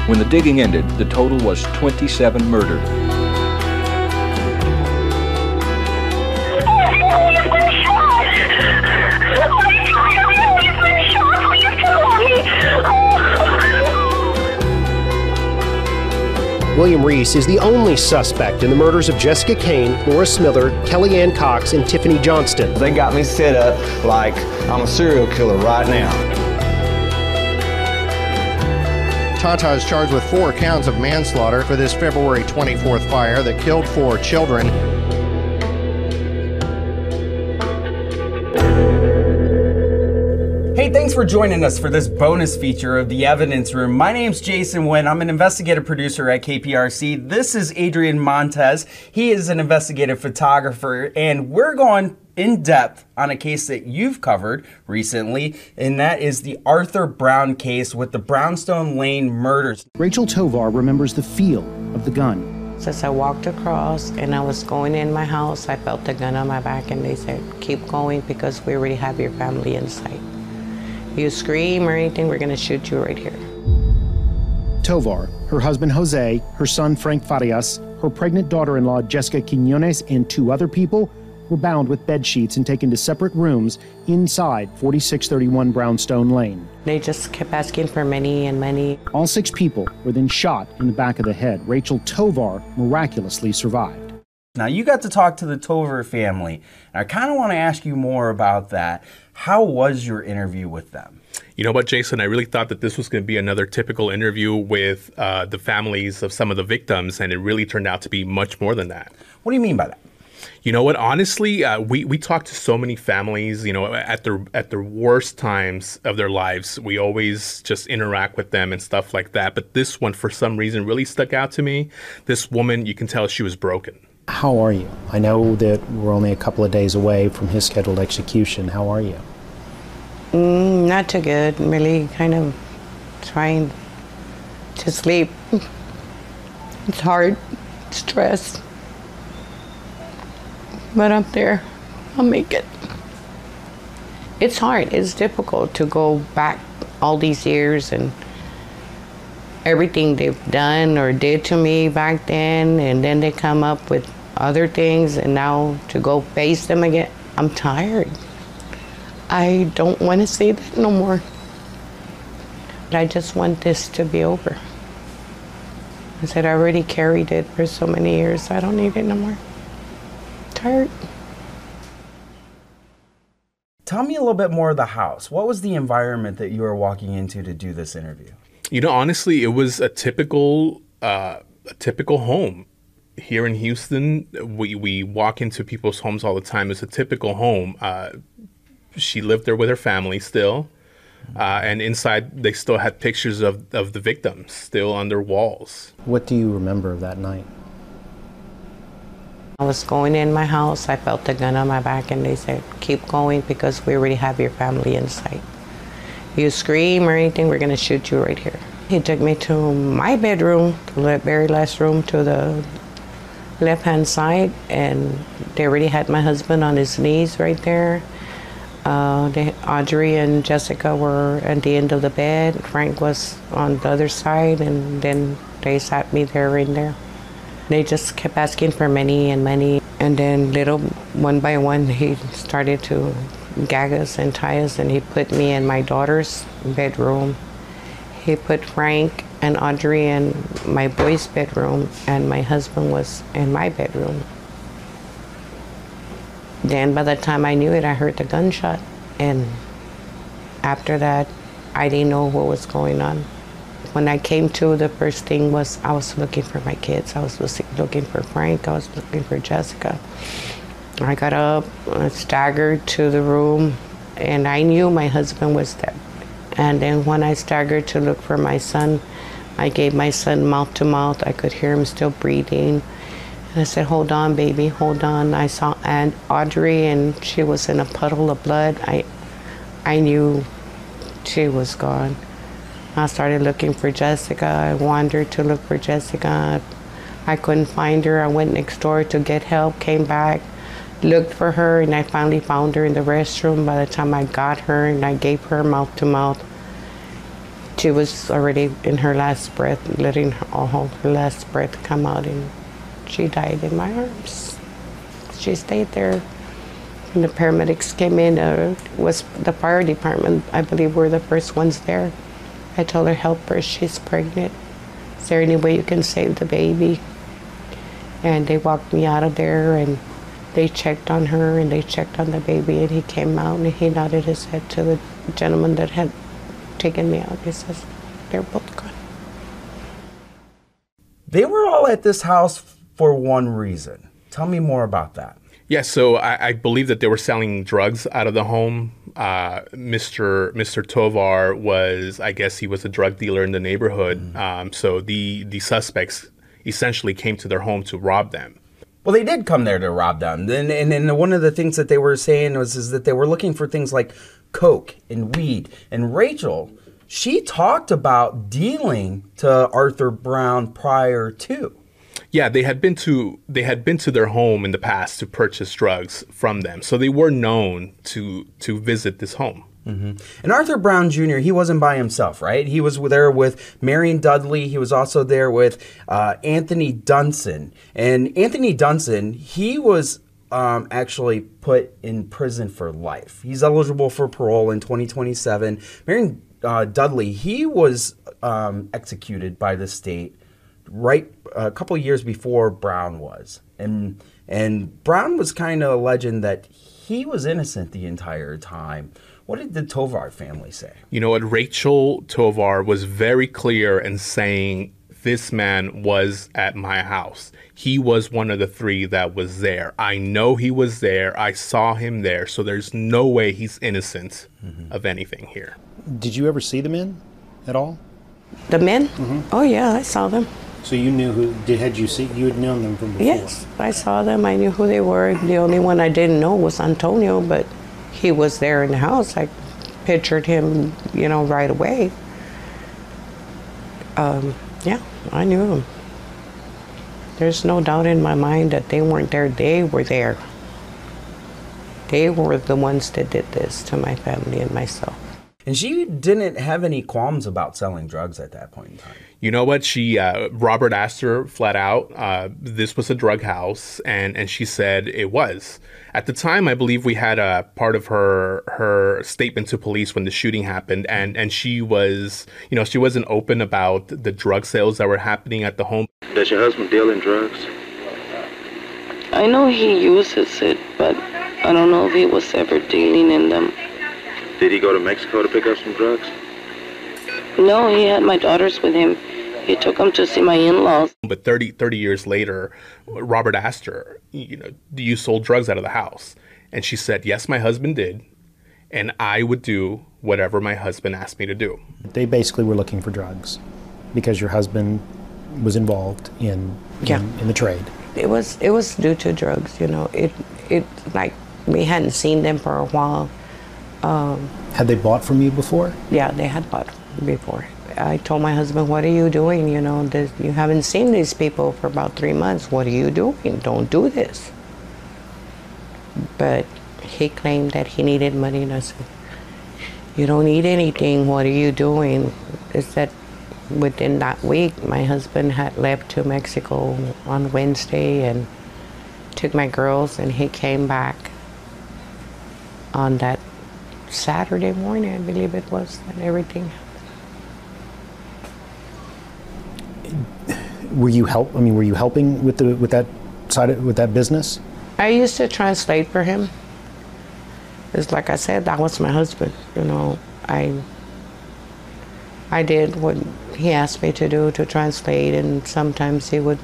When the digging ended, the total was 27 murdered. William Reese is the only suspect in the murders of Jessica Kane, Laura Smiller, Kellyanne Cox, and Tiffany Johnston. They got me set up like I'm a serial killer right now. Tata is charged with 4 counts of manslaughter for this February 24th fire that killed 4 children. Hey, thanks for joining us for this bonus feature of The Evidence Room. My name's Jason Nguyen. I'm an investigative producer at KPRC. This is Adrian Montes. He is an investigative photographer, and we're going in depth on a case that you've covered recently, and that is the Arthur Brown case with the Brownstone Lane murders. Rachel Tovar remembers the feel of the gun. As I walked across and I was going in my house, I felt the gun on my back, and they said, keep going because we already have your family in sight. If you scream or anything, we're gonna shoot you right here. Tovar, her husband Jose, her son Frank Farias, her pregnant daughter-in-law Jessica Quiñones, and 2 other people were bound with bed sheets and taken to separate rooms inside 4631 Brownstone Lane. They just kept asking for money and money. All 6 people were then shot in the back of the head. Rachel Tovar miraculously survived. Now, you got to talk to the Tovar family, and I kind of want to ask you more about that. How was your interview with them? You know what, Jason, I really thought that this was going to be another typical interview with the families of some of the victims, and it really turned out to be much more than that. What do you mean by that? You know what? Honestly, we talked to so many families, you know, at their worst times of their lives. We always just interact with them and stuff like that. But this one, for some reason, really stuck out to me. This woman, you can tell she was broken. How are you? I know that we're only a couple of days away from his scheduled execution. How are you? Not too good. Really kind of trying to sleep. It's hard, stress. But I'm there. I'll make it. It's hard. It's difficult to go back all these years and everything they've done or did to me back then, and then they come up with other things, and now to go face them again. I'm tired. I don't want to say that no more. But I just want this to be over. I said I already carried it for so many years. I don't need it no more. Tired. Tell me a little bit more of the house. What was the environment that you were walking into to do this interview? You know, honestly, it was a typical home. Here in Houston, we walk into people's homes all the time. It's a typical home. She lived there with her family still. And inside, they still had pictures of the victims still on their walls. What do you remember of that night? I was going in my house, I felt the gun on my back, and they said, keep going because we already have your family in sight. If you scream or anything, we're gonna shoot you right here. He took me to my bedroom, the very last room to the left-hand side, and they already had my husband on his knees right there. Audrey and Jessica were at the end of the bed. Frank was on the other side, and then they sat me there in there. They just kept asking for money and money, and then little one by one he started to gag us and tie us, and he put me in my daughter's bedroom. He put Frank and Audrey in my boy's bedroom, and my husband was in my bedroom. Then by the time I knew it, I heard the gunshot, and after that, I didn't know what was going on. When I came to, the first thing was I was looking for my kids. I was looking for Frank. I was looking for Jessica. I got up, I staggered to the room, and I knew my husband was dead. And then when I staggered to look for my son, I gave my son mouth to mouth. I could hear him still breathing. And I said, hold on, baby, hold on. I saw Aunt Audrey, and she was in a puddle of blood. I knew she was gone. I started looking for Jessica. I wandered to look for Jessica. I couldn't find her. I went next door to get help, came back. looked for her, and I finally found her in the restroom. By the time I got her and I gave her mouth to mouth, she was already in her last breath, letting all her last breath come out, and she died in my arms. She stayed there. When the paramedics came in, was the fire department, I believe, were the first ones there. I told her, help her, she's pregnant. Is there any way you can save the baby? And they walked me out of there, and they checked on her, and they checked on the baby, and he came out, and he nodded his head to the gentleman that had taken me out. He says, they're both gone. They were all at this house for one reason. Tell me more about that. Yeah, so I believe that they were selling drugs out of the home. Mr. Tovar was, I guess he was a drug dealer in the neighborhood. So the suspects essentially came to their home to rob them. Well, they did come there to rob them. And one of the things that they were saying is that they were looking for things like coke and weed. And Rachel, she talked about dealing to Arthur Brown prior to. Yeah, they had been to their home in the past to purchase drugs from them, so they were known to visit this home. Mm-hmm. And Arthur Brown Jr., he wasn't by himself, right? He was there with Marion Dudley. He was also there with Anthony Dunson. And Anthony Dunson, he was actually put in prison for life. He's eligible for parole in 2027. Marion Dudley, he was executed by the state right a couple years before Brown was. And Brown was kind of alleging that he was innocent the entire time. What did the Tovar family say? You know what? Rachel Tovar was very clear in saying this man was at my house. He was one of the three that was there. I know he was there. I saw him there. So there's no way he's innocent of anything here. Did you ever see the men at all? The men? Mm-hmm. Oh, yeah, I saw them. So you knew who, you had known them from before? Yes, I saw them. I knew who they were. The only one I didn't know was Antonio, but he was there in the house. I pictured him, right away. Yeah, I knew him. There's no doubt in my mind that they weren't there. They were there. They were the ones that did this to my family and myself. And she didn't have any qualms about selling drugs at that point in time. You know what? Robert asked her flat out, this was a drug house, and she said it was. At the time, I believe we had a part of her statement to police when the shooting happened, and she was, she wasn't open about the drug sales that were happening at the home. Does your husband deal in drugs? I know he uses it, but I don't know if he was ever dealing in them. Did he go to Mexico to pick up some drugs? No, he had my daughters with him. He took them to see my in-laws. But 30 years later, Robert asked her, do you sold drugs out of the house? And she said, yes, my husband did. And I would do whatever my husband asked me to do. They basically were looking for drugs because your husband was involved in the trade. It was due to drugs, It like we hadn't seen them for a while. Had they bought from you before? Yeah, they had bought before. I told my husband, what are you doing? You haven't seen these people for about 3 months. What are you doing? Don't do this. But he claimed that he needed money, and I said, you don't need anything. What are you doing? Is that within that week, my husband had left to Mexico on Wednesday and took my girls, and he came back on that Saturday morning, I believe it was, that everything happened. Were you helping with that business? I used to translate for him. It's like I said, that was my husband. I did what he asked me to do, to translate, and sometimes he would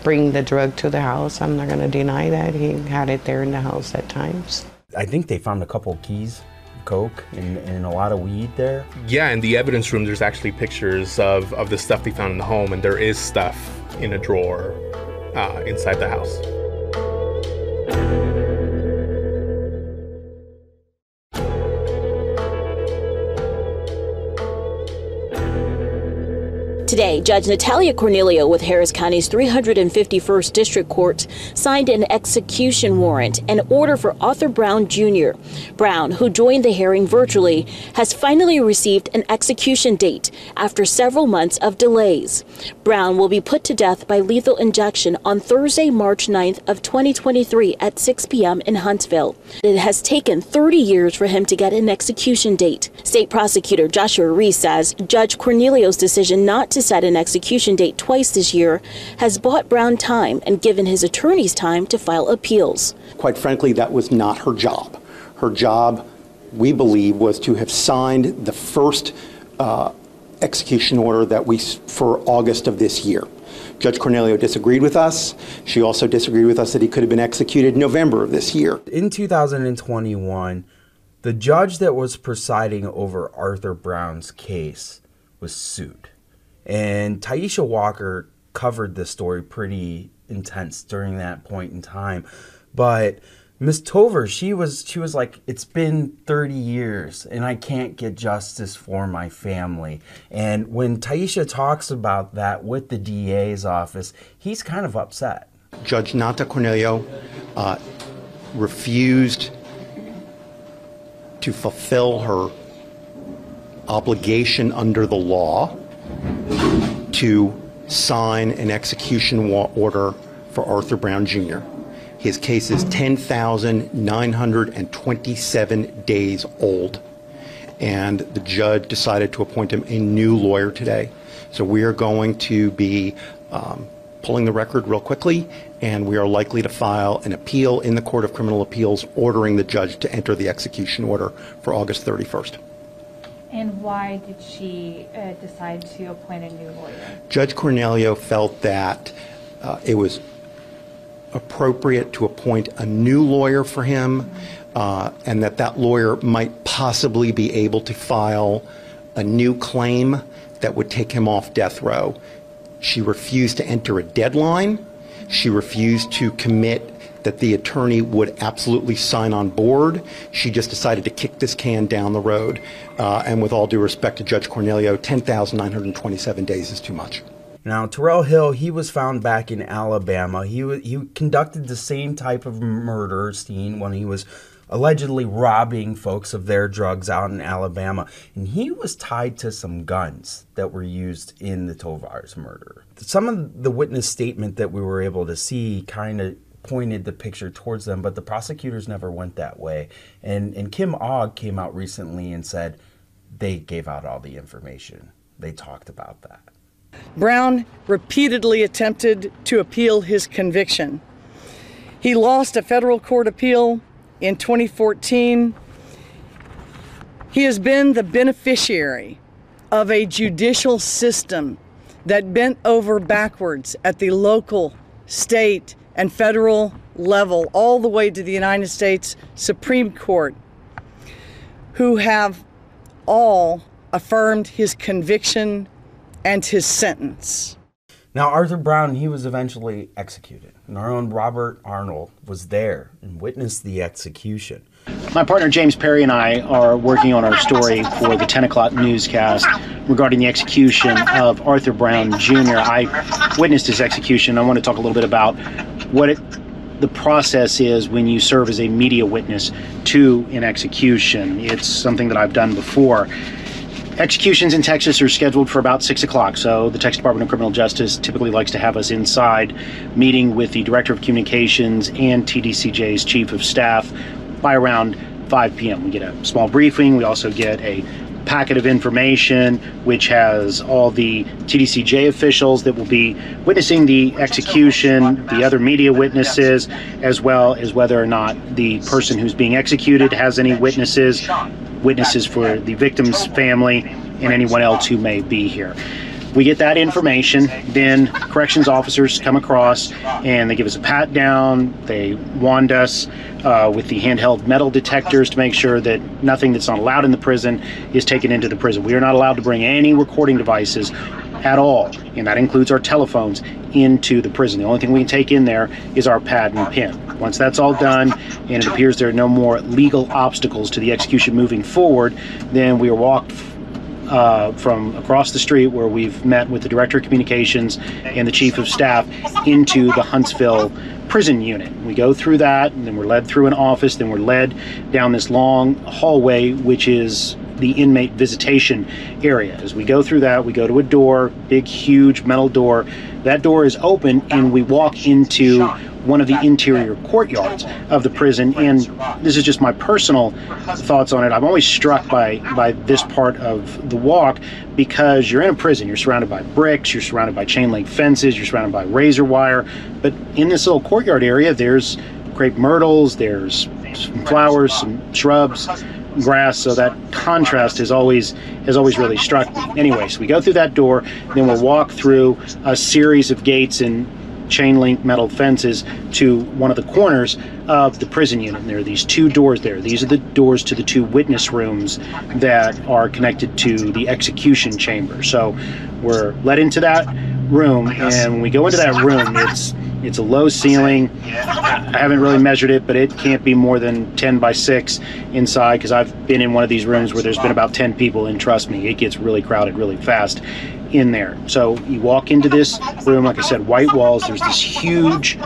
bring the drug to the house. I'm not going to deny that. He had it there in the house at times. I think they found a couple keys, coke, and a lot of weed there. Yeah, in the evidence room, there's actually pictures of the stuff they found in the home, and there is stuff in a drawer inside the house. Today, Judge Natalia Cornelio with Harris County's 351st District Court signed an execution warrant and order for Arthur Brown Jr. Brown, who joined the hearing virtually, has finally received an execution date after several months of delays. Brown will be put to death by lethal injection on Thursday, March 9th of 2023 at 6 p.m. in Huntsville. It has taken 30 years for him to get an execution date. State Prosecutor Joshua Reese says Judge Cornelio's decision not to set an execution date twice this year has bought Brown time and given his attorneys time to file appeals. Quite frankly, that was not her job. Her job, we believe, was to have signed the first execution order for August of this year. Judge Cornelio disagreed with us. She also disagreed with us that he could have been executed November of this year. In 2021, the judge that was presiding over Arthur Brown's case was sued. And Taisha Walker covered this story pretty intense during that point in time. But Ms. Tover, she was like, it's been 30 years and I can't get justice for my family. And when Taisha talks about that with the DA's office, he's kind of upset. Judge Nata Cornelio refused to fulfill her obligation under the law to sign an execution order for Arthur Brown Jr. His case is 10,927 days old, and the judge decided to appoint him a new lawyer today. So we are going to be pulling the record real quickly, and we are likely to file an appeal in the Court of Criminal Appeals ordering the judge to enter the execution order for August 31st. And why did she decide to appoint a new lawyer? Judge Cornelio felt that it was appropriate to appoint a new lawyer for him, and that lawyer might possibly be able to file a new claim that would take him off death row. She refused to enter a deadline. She refused to commit that the attorney would absolutely sign on board. She just decided to kick this can down the road. And with all due respect to Judge Cornelio, 10,927 days is too much. Now, Terrell Hill, he was found back in Alabama. He conducted the same type of murder scene when he was allegedly robbing folks of their drugs out in Alabama. And he was tied to some guns that were used in the Tovar's murder. Some of the witness statement that we were able to see kind of pointed the picture towards them, but the prosecutors never went that way. And Kim Ogg came out recently and said they gave out all the information. They talked about that. Brown repeatedly attempted to appeal his conviction. He lost a federal court appeal in 2014. He has been the beneficiary of a judicial system that bent over backwards at the local, state, and federal level, all the way to the United States Supreme Court, who have all affirmed his conviction and his sentence. Now, Arthur Brown, he was eventually executed, and our own Robert Arnold was there and witnessed the execution. My partner James Perry and I are working on our story for the 10 o'clock newscast regarding the execution of Arthur Brown Jr. I witnessed his execution. I want to talk a little bit about what the process is when you serve as a media witness to an execution. It's something that I've done before. Executions in Texas are scheduled for about 6 o'clock, so the Texas Department of Criminal Justice typically likes to have us inside meeting with the Director of Communications and TDCJ's Chief of Staff by around 5 p.m. We get a small briefing. We also get a packet of information which has all the TDCJ officials that will be witnessing the execution, the other media witnesses, as well as whether or not the person who's being executed has any witnesses for the victim's family, and anyone else who may be here. We get that information, then corrections officers come across and they give us a pat down. They wand us with the handheld metal detectors to make sure that nothing that's not allowed in the prison is taken into the prison. We are not allowed to bring any recording devices at all, and that includes our telephones, into the prison. The only thing we can take in there is our pad and pen. Once that's all done and it appears there are no more legal obstacles to the execution moving forward, then we are walked from across the street where we've met with the Director of Communications and the Chief of Staff into the Huntsville prison unit. We go through that, and then we're led through an office, then we're led down this long hallway, which is the inmate visitation area. As we go through that, we go to a door, big, huge metal door. That door is open, and we walk into one of the interior courtyards of the prison. And this is just my personal thoughts on it. I'm always struck by this part of the walk, because you're in a prison. You're surrounded by bricks, you're surrounded by chain link fences, you're surrounded by razor wire. But in this little courtyard area, there's crepe myrtles, there's some flowers, some shrubs, grass, so that contrast has always really struck me. Anyway, so we go through that door, then we'll walk through a series of gates and chain link metal fences to one of the corners of the prison unit. And there are these two doors there. These are the doors to the two witness rooms that are connected to the execution chamber. So we're led into that room, and when we go into that room, it's a low ceiling. I haven't really measured it, but it can't be more than 10 by 6 inside, because I've been in one of these rooms where there's been about 10 people, and trust me, it gets really crowded really fast in there. So you walk into this room, like I said, white walls. There's this huge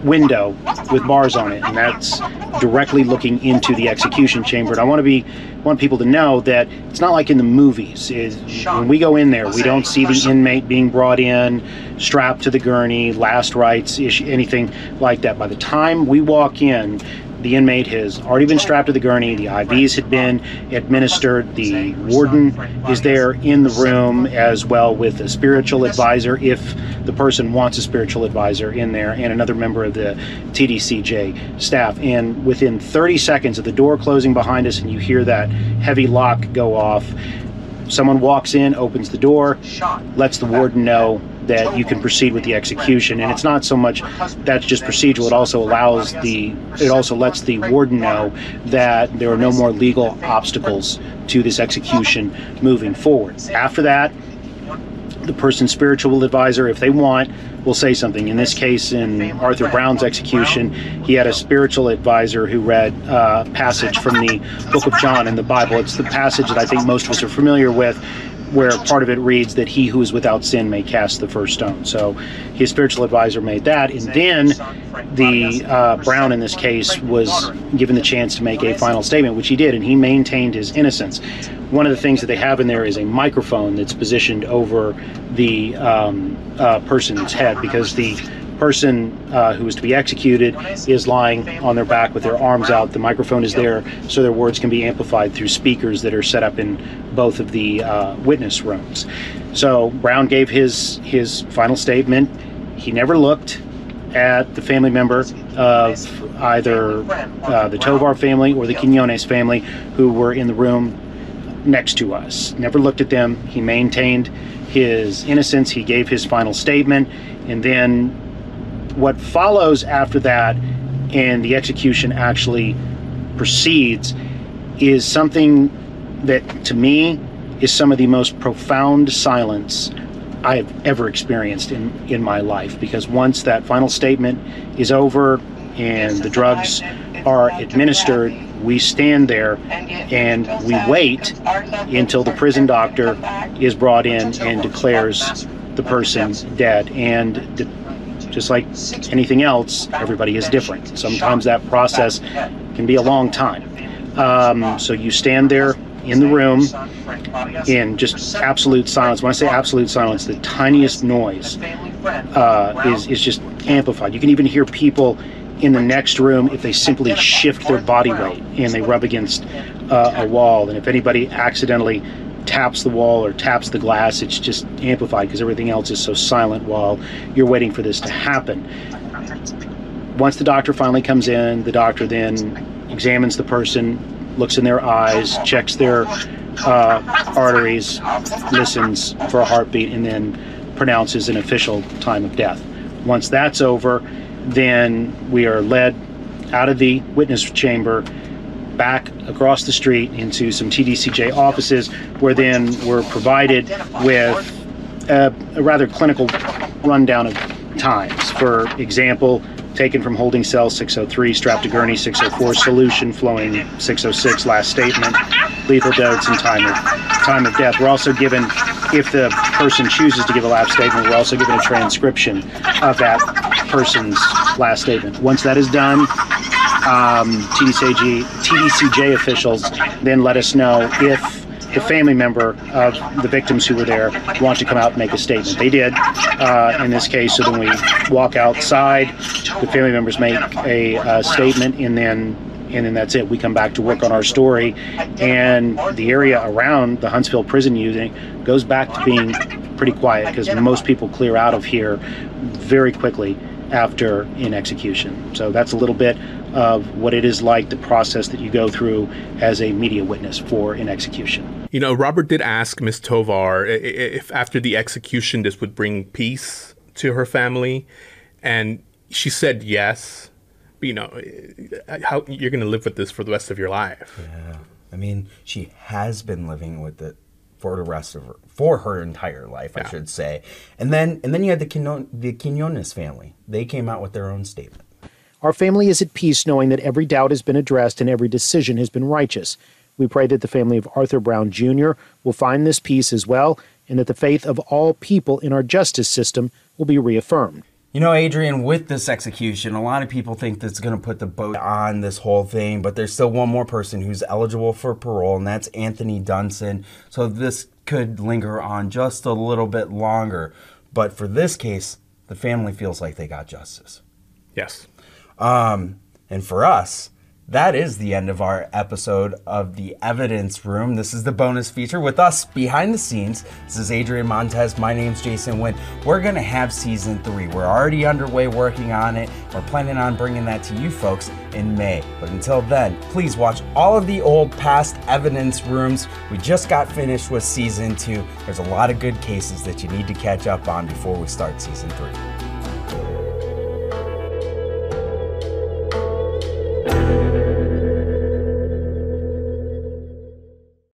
window with bars on it, and that's directly looking into the execution chamber. And I want people to know that it's not like in the movies. When we go in there, we don't see the inmate being brought in, strapped to the gurney, last rites, anything like that. By the time we walk in, the inmate has already been strapped to the gurney, the IVs had been administered, the warden is there in the room, as well with a spiritual advisor, if the person wants a spiritual advisor in there, and another member of the TDCJ staff. And within 30 seconds of the door closing behind us and you hear that heavy lock go off, someone walks in, opens the door, lets the warden know that you can proceed with the execution. And it's not so much that's just procedural, it also lets the warden know that there are no more legal obstacles to this execution moving forward. After that, the person's spiritual advisor, if they want, will say something. In this case, in Arthur Brown's execution, he had a spiritual advisor who read a passage from the book of John in the Bible. It's the passage that I think most of us are familiar with, where part of it reads that he who is without sin may cast the first stone. So his spiritual advisor made that, and then the Brown in this case was given the chance to make a final statement, which he did, and he maintained his innocence. One of the things that they have in there is a microphone that's positioned over the person's head, because the person who is to be executed is lying on their back with their arms out. The microphone is there so their words can be amplified through speakers that are set up in both of the witness rooms. So Brown gave his final statement. He never looked at the family member of either the Tovar family or the Quiñones family who were in the room next to us. Never looked at them. He maintained his innocence. He gave his final statement, and then what follows after that and the execution actually proceeds is something that, to me, is some of the most profound silence I have ever experienced in my life. Because once that final statement is over and the drugs are administered, we stand there and we wait until the prison doctor is brought in and declares the person dead. And just like anything else, everybody is different. Sometimes that process can be a long time. So you stand there in the room in just absolute silence. When I say absolute silence, the tiniest noise is just amplified. You can even hear people in the next room if they simply shift their body weight and they rub against a wall. And if anybody accidentally taps the wall or taps the glass, it's just amplified because everything else is so silent while you're waiting for this to happen. Once the doctor finally comes in, the doctor then examines the person, looks in their eyes, checks their arteries, listens for a heartbeat, and then pronounces an official time of death. Once that's over, then we are led out of the witness chamber back across the street into some TDCJ offices, where then we're provided with a rather clinical rundown of times. For example, taken from holding cell 603, strapped to gurney 604, solution flowing 606, last statement, lethal dose and time of time of death. We're also given, if the person chooses to give a last statement, we're also given a transcription of that person's last statement. Once that is done, TDCJ officials then let us know if the family member of the victims who were there want to come out and make a statement. They did in this case, so then we walk outside, the family members make a statement, and then that's it. We come back to work on our story, and the area around the Huntsville prison unit goes back to being pretty quiet because most people clear out of here very quickly after an execution. So that's a little bit of what it is like, the process that you go through as a media witness for an execution. You know, Robert did ask Ms. Tovar if after the execution this would bring peace to her family, and she said yes. You know, how you're going to live with this for the rest of your life. Yeah, I mean, she has been living with it for her entire life, I should say. And then you had the Quinones family. They came out with their own statement. Our family is at peace knowing that every doubt has been addressed and every decision has been righteous. We pray that the family of Arthur Brown Jr. will find this peace as well, and that the faith of all people in our justice system will be reaffirmed. You know, Adrian, with this execution, a lot of people think that's going to put the boat on this whole thing, but there's still one more person who's eligible for parole, and that's Anthony Dunson. So this could linger on just a little bit longer. But for this case, the family feels like they got justice. Yes. And for us, that is the end of our episode of The Evidence Room. This is the bonus feature with us behind the scenes. This is Adrian Montes. My name's Jason Nguyen. We're going to have season 3. We're already underway working on it. We're planning on bringing that to you folks in May. But until then, please watch all of the old past Evidence Rooms. We just got finished with season 2. There's a lot of good cases that you need to catch up on before we start season 3.